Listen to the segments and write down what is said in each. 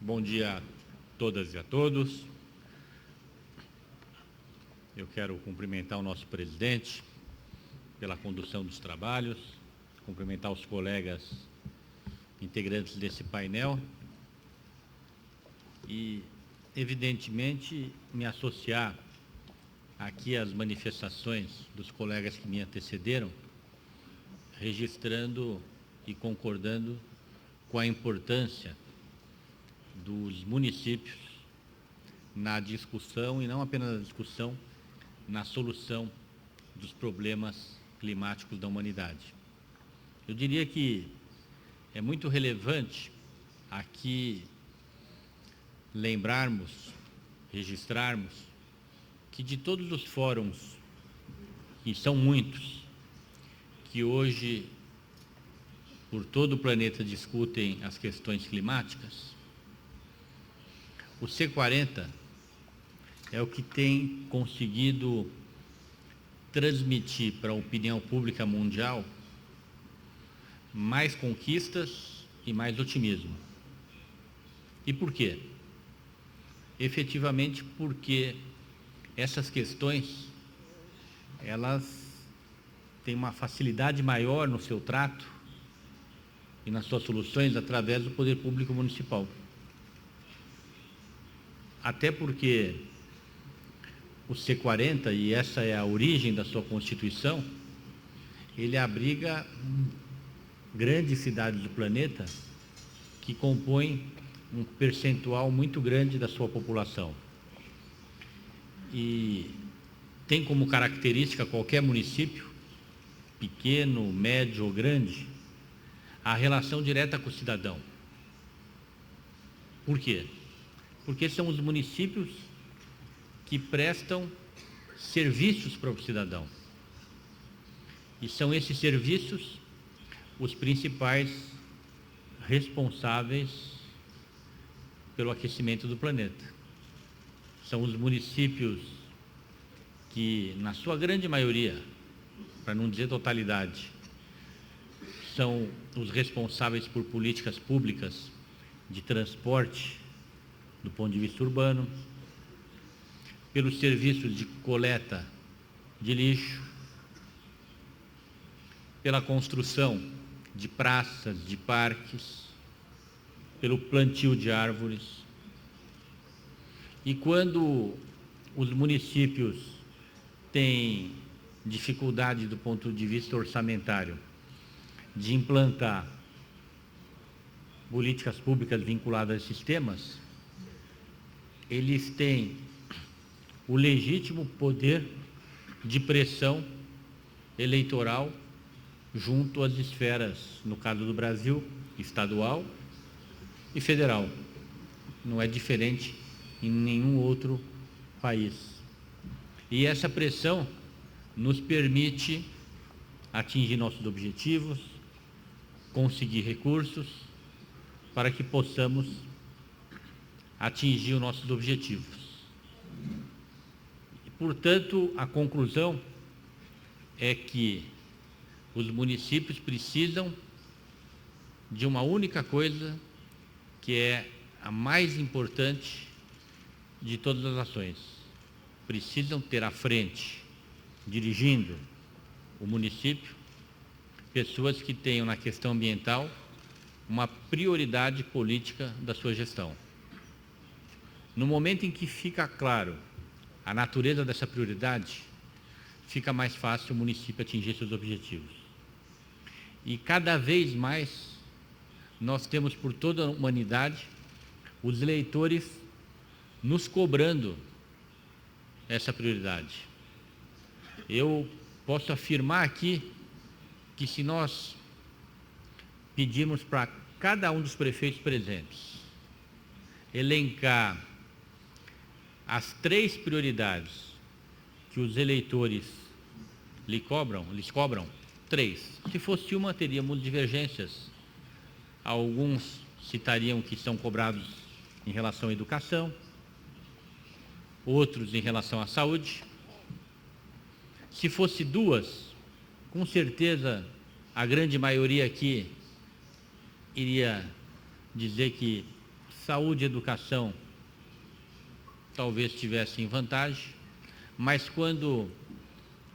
Bom dia a todas e a todos. Eu quero cumprimentar o nosso presidente pela condução dos trabalhos, cumprimentar os colegas integrantes desse painel e, evidentemente, me associar aqui às manifestações dos colegas que me antecederam, registrando e concordando com a importância dos municípios na discussão, e não apenas na discussão, na solução dos problemas climáticos da humanidade. Eu diria que é muito relevante aqui lembrarmos, registrarmos, que de todos os fóruns, e são muitos, que hoje por todo o planeta discutem as questões climáticas, o C40 é o que tem conseguido transmitir para a opinião pública mundial mais conquistas e mais otimismo. E por quê? Efetivamente porque essas questões, elas têm uma facilidade maior no seu trato e nas suas soluções através do poder público municipal. Até porque o C40, e essa é a origem da sua Constituição, ele abriga grandes cidades do planeta que compõem um percentual muito grande da sua população. E tem como característica qualquer município, pequeno, médio ou grande, a relação direta com o cidadão. Por quê? Porque são os municípios que prestam serviços para o cidadão. E são esses serviços os principais responsáveis pelo aquecimento do planeta. São os municípios que, na sua grande maioria, para não dizer totalidade, são os responsáveis por políticas públicas de transporte do ponto de vista urbano, pelos serviços de coleta de lixo, pela construção de praças, de parques, pelo plantio de árvores. E quando os municípios têm dificuldade do ponto de vista orçamentário de implantar políticas públicas vinculadas a esses temas, eles têm o legítimo poder de pressão eleitoral junto às esferas, no caso do Brasil, estadual e federal. Não é diferente em nenhum outro país. E essa pressão nos permite atingir nossos objetivos, conseguir recursos para que possamos atingir os nossos objetivos. E, portanto, a conclusão é que os municípios precisam de uma única coisa, que é a mais importante de todas as ações. Precisam ter à frente, dirigindo o município, pessoas que tenham na questão ambiental uma prioridade política da sua gestão. No momento em que fica claro a natureza dessa prioridade, fica mais fácil o município atingir seus objetivos. E cada vez mais nós temos por toda a humanidade os eleitores nos cobrando essa prioridade. Eu posso afirmar aqui que se nós pedirmos para cada um dos prefeitos presentes elencar as 3 prioridades que os eleitores lhes cobram 3. Se fosse uma, teríamos divergências. Alguns citariam que são cobrados em relação à educação, outros em relação à saúde. Se fosse 2, com certeza a grande maioria aqui iria dizer que Saúde e educação talvez tivessem vantagem, mas quando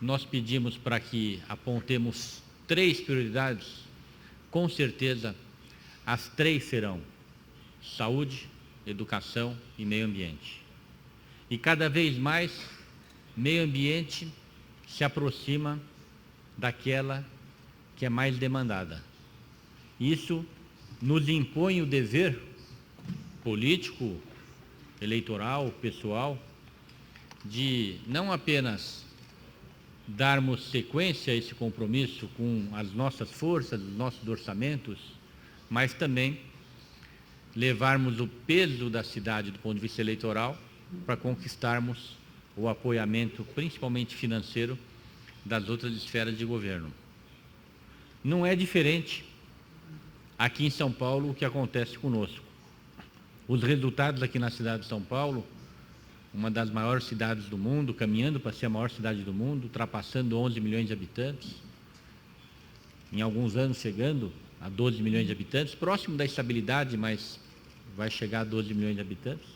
nós pedimos para que apontemos 3 prioridades, com certeza as 3 serão saúde, educação e meio ambiente. E cada vez mais, meio ambiente se aproxima daquela que é mais demandada. Isso nos impõe o dever político, eleitoral, pessoal, de não apenas darmos sequência a esse compromisso com as nossas forças, os nossos orçamentos, mas também levarmos o peso da cidade do ponto de vista eleitoral para conquistarmos o apoiamento, principalmente financeiro, das outras esferas de governo. Não é diferente aqui em São Paulo o que acontece conosco. Os resultados aqui na cidade de São Paulo, uma das maiores cidades do mundo, caminhando para ser a maior cidade do mundo, ultrapassando 11 milhões de habitantes, em alguns anos chegando a 12 milhões de habitantes, próximo da estabilidade, mas vai chegar a 12 milhões de habitantes.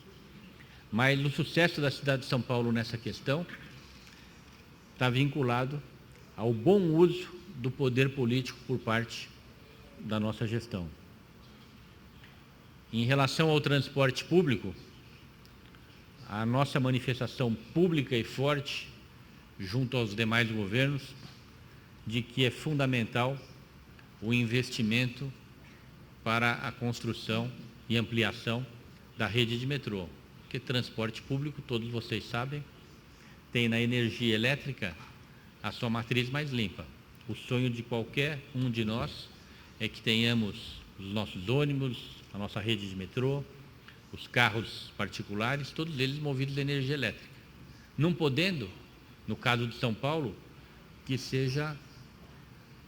Mas o sucesso da cidade de São Paulo nessa questão está vinculado ao bom uso do poder político por parte da nossa gestão. Em relação ao transporte público, a nossa manifestação pública e forte, junto aos demais governos, de que é fundamental o investimento para a construção e ampliação da rede de metrô. Porque transporte público, todos vocês sabem, tem na energia elétrica a sua matriz mais limpa. O sonho de qualquer um de nós é que tenhamos os nossos ônibus, a nossa rede de metrô, os carros particulares, todos eles movidos a energia elétrica. Não podendo, no caso de São Paulo, que seja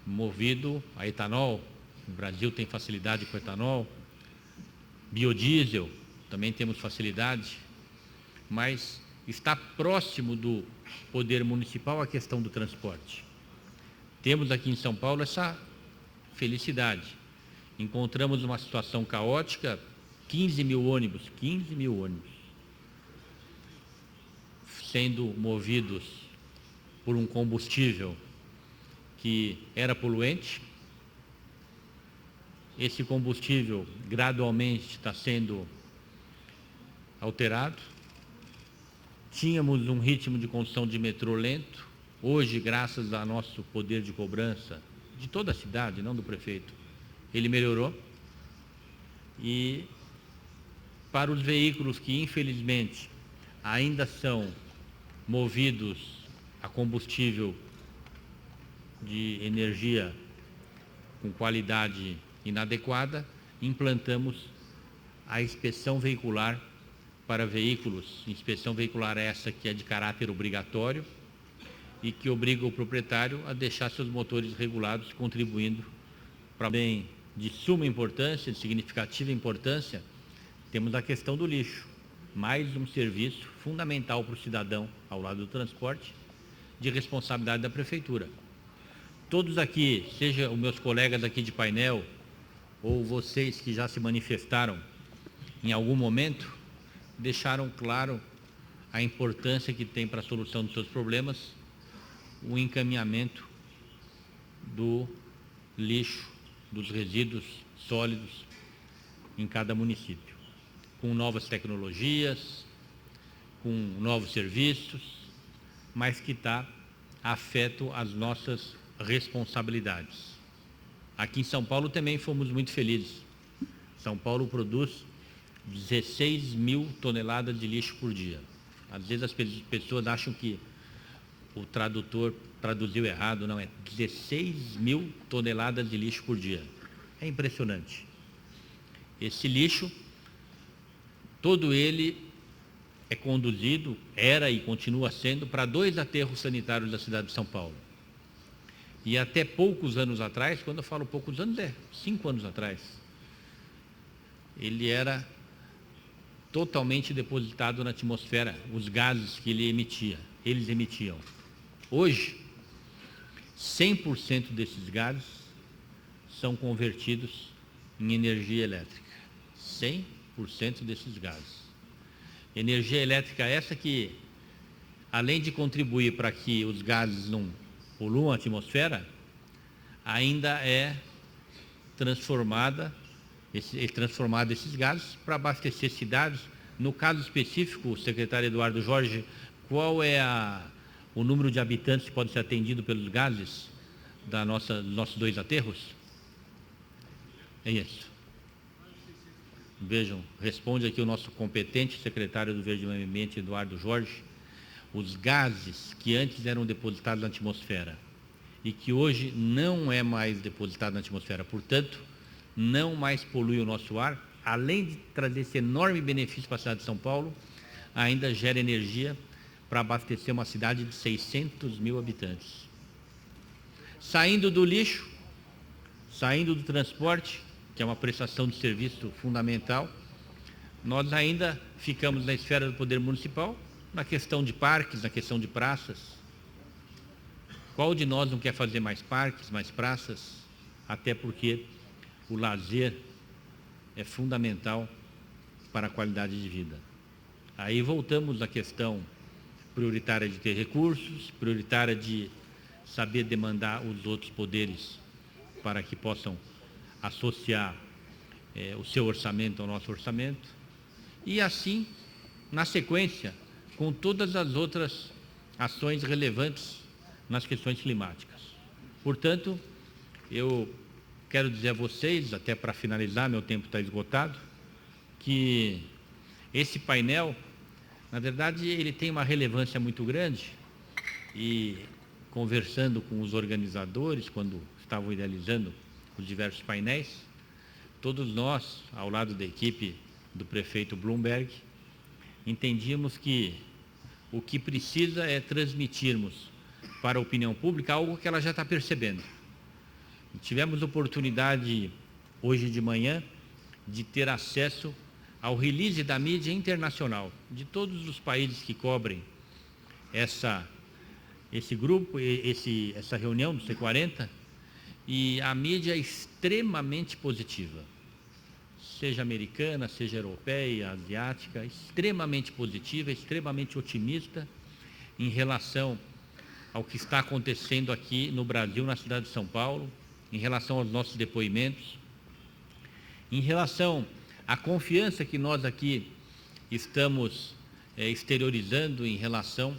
movido a etanol. O Brasil tem facilidade com etanol, biodiesel, também temos facilidade, mas está próximo do poder municipal a questão do transporte. Temos aqui em São Paulo essa felicidade. Encontramos uma situação caótica, 15 mil ônibus sendo movidos por um combustível que era poluente. Esse combustível gradualmente está sendo alterado. Tínhamos um ritmo de construção de metrô lento. Hoje, graças ao nosso poder de cobrança de toda a cidade, não do prefeito, ele melhorou. E para os veículos que, infelizmente, ainda são movidos a combustível de energia com qualidade inadequada, implantamos a inspeção veicular para veículos, inspeção veicular essa que é de caráter obrigatório e que obriga o proprietário a deixar seus motores regulados, contribuindo para bem de suma importância, de significativa importância. Temos a questão do lixo, mais um serviço fundamental para o cidadão ao lado do transporte, de responsabilidade da prefeitura. Todos aqui, seja os meus colegas aqui de painel, ou vocês que já se manifestaram em algum momento, deixaram claro a importância que tem para a solução dos seus problemas o encaminhamento do lixo, dos resíduos sólidos em cada município, com novas tecnologias, com novos serviços, mas que está afeto às nossas responsabilidades. Aqui em São Paulo também fomos muito felizes. São Paulo produz 16 mil toneladas de lixo por dia. Às vezes as pessoas acham que o tradutor traduziu errado, não, é 16 mil toneladas de lixo por dia. É impressionante. Esse lixo, todo ele é conduzido, era e continua sendo, para 2 aterros sanitários da cidade de São Paulo. E até poucos anos atrás, quando eu falo poucos anos, 5 anos atrás, ele era totalmente depositado na atmosfera, os gases que eles emitiam. Hoje, 100% desses gases são convertidos em energia elétrica. 100%. 20% desses gases. Energia elétrica essa que, além de contribuir para que os gases não poluam a atmosfera, ainda é transformado esses gases para abastecer cidades. No caso específico, o secretário Eduardo Jorge, qual é o número de habitantes que pode ser atendido pelos gases dos nossos 2 aterros? É isso. Vejam, responde aqui o nosso competente secretário do Verde e Meio Ambiente, Eduardo Jorge. Os gases que antes eram depositados na atmosfera e que hoje não é mais depositado na atmosfera, portanto, não mais polui o nosso ar, além de trazer esse enorme benefício para a cidade de São Paulo, ainda gera energia para abastecer uma cidade de 600 mil habitantes. Saindo do lixo, saindo do transporte, que é uma prestação de serviço fundamental, nós ainda ficamos na esfera do poder municipal, na questão de parques, na questão de praças. Qual de nós não quer fazer mais parques, mais praças? Até porque o lazer é fundamental para a qualidade de vida. Aí voltamos à questão prioritária de ter recursos, prioritária de saber demandar os outros poderes para que possam associar o seu orçamento ao nosso orçamento, e assim, na sequência, com todas as outras ações relevantes nas questões climáticas. Portanto, eu quero dizer a vocês, até para finalizar, meu tempo está esgotado, que esse painel, na verdade, ele tem uma relevância muito grande, e conversando com os organizadores, quando estavam idealizando os diversos painéis, todos nós, ao lado da equipe do prefeito Bloomberg, entendíamos que o que precisa é transmitirmos para a opinião pública algo que ela já está percebendo. Tivemos oportunidade, hoje de manhã, de ter acesso ao release da mídia internacional, de todos os países que cobrem esse grupo, essa reunião do C40, e a mídia é extremamente positiva, seja americana, seja europeia, asiática, extremamente positiva, extremamente otimista em relação ao que está acontecendo aqui no Brasil, na cidade de São Paulo, em relação aos nossos depoimentos, em relação à confiança que nós aqui estamos exteriorizando em relação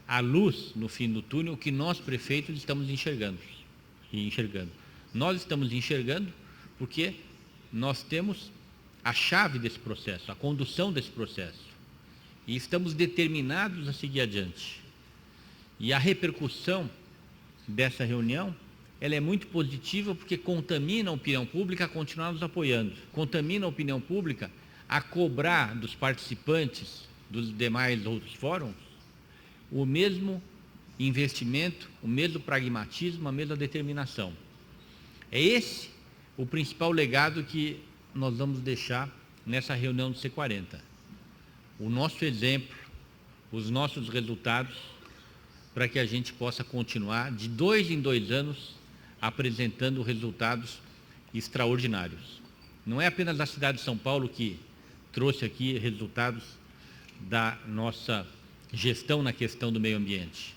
à luz no fim do túnel que nós, prefeitos, estamos enxergando. Nós estamos enxergando porque nós temos a chave desse processo, a condução desse processo, e estamos determinados a seguir adiante. E a repercussão dessa reunião, ela é muito positiva porque contamina a opinião pública a continuar nos apoiando, contamina a opinião pública a cobrar dos participantes dos demais outros fóruns o mesmo investimento, o mesmo pragmatismo, a mesma determinação. É esse o principal legado que nós vamos deixar nessa reunião do C40. O nosso exemplo, os nossos resultados, para que a gente possa continuar de 2 em 2 anos apresentando resultados extraordinários. Não é apenas a cidade de São Paulo que trouxe aqui resultados da nossa gestão na questão do meio ambiente,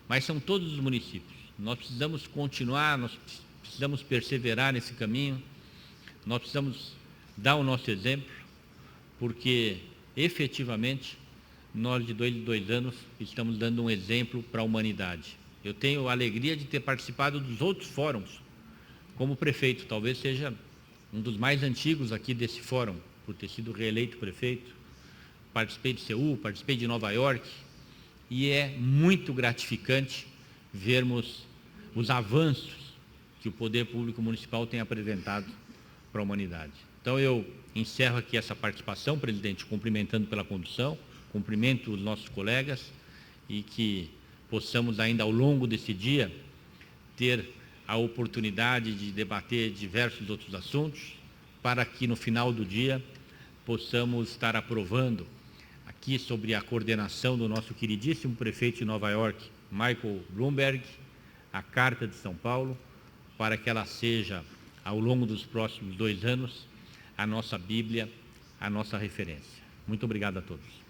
mas são todos os municípios. Nós precisamos continuar, nós precisamos perseverar nesse caminho, nós precisamos dar o nosso exemplo, porque efetivamente nós de 2 em 2 anos estamos dando um exemplo para a humanidade. Eu tenho a alegria de ter participado dos outros fóruns como prefeito, talvez seja um dos mais antigos aqui desse fórum, por ter sido reeleito prefeito. Participei de Seul, participei de Nova York, e é muito gratificante vermos os avanços que o poder público municipal tem apresentado para a humanidade. Então eu encerro aqui essa participação, presidente, cumprimentando pela condução, cumprimento os nossos colegas e que possamos ainda ao longo desse dia ter a oportunidade de debater diversos outros assuntos, para que no final do dia possamos estar aprovando aqui sobre a coordenação do nosso queridíssimo prefeito de Nova York, Michael Bloomberg, a Carta de São Paulo, para que ela seja, ao longo dos próximos 2 anos, a nossa Bíblia a nossa referência. Muito obrigado a todos.